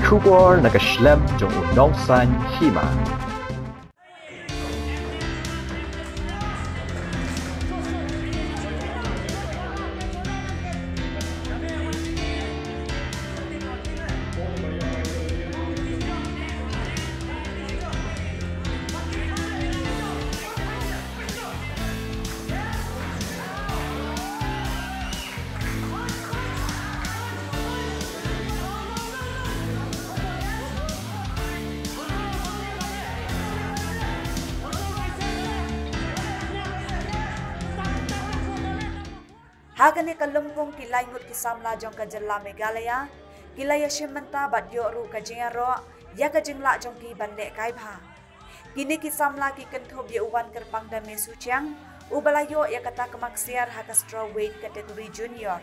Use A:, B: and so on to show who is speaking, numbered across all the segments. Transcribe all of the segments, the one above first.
A: Kubor nakaslem jong unongsan hima.
B: Hagani kalumpong kilayngot kisamla jong kajalla Meghalaya, kilaya shimanta badyo ru kajingaro, ya kajingla jong ki bande kaibha. Kini kisamla ki kentob ye uwan kerpang dame suciang, ubalayo ya kata kemaksiar haka strawweight kategori junior.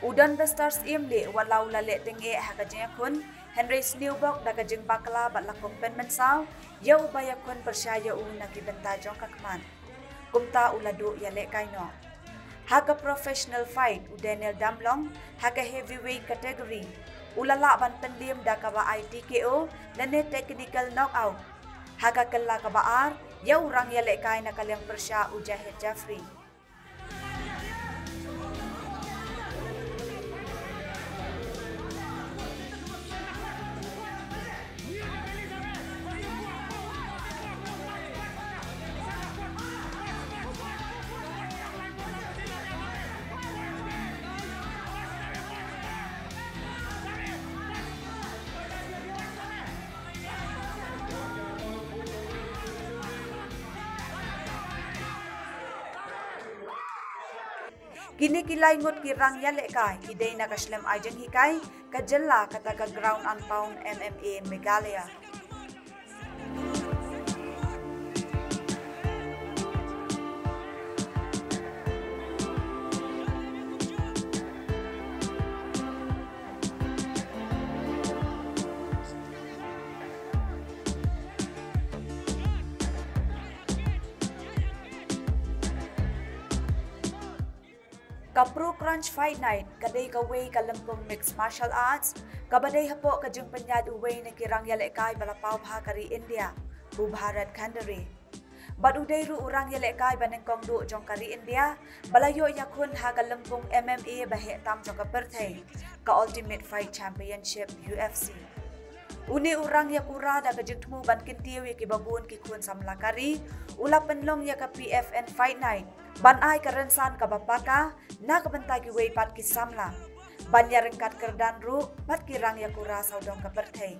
B: Udan the stars imli walau lale tenge haka jingakun, Henry Snewbok da kajing bakla batlakong penmensau, ya ubaya kun persyaya na kibenta jong kakman. Kumta uladu ya le kaino. Haka professional fight u Daniel Damlong, haka heavyweight category, ulala ban penlim da kaba ITKO, nane technical knockout. Haka kella kabaar, ya urang ya lekai na kalyang persya u Jahid Jafri. Kini kilay ngut kirang yale kai, idey nakaslem ajeng hikai, kajalla kataga ground and pound MMA Meghalaya. Kapro Crunch Fight Night, kadai kaway kalampong mixed martial arts, kabadai hapo kajung penyad uway na kirang yalekay balapaw bhakari India, bu Bharat Khandari. Baduday ru urang yalekay banengkong du jong kari India, balayo yakun ha kalampong MMA bahe tam jong kaperthay, ka Ultimate Fight Championship UFC. Uni urang yakura da kajungtmu ban kintiw yakibabun kikun samlakari, ula penlong ya ka PFN Fight Night, ban ay karensan kabapaka, na kabantay kiway pat kisamla, ban yarengkat kerdan ru, pat kirang yakura saudong kaperthay.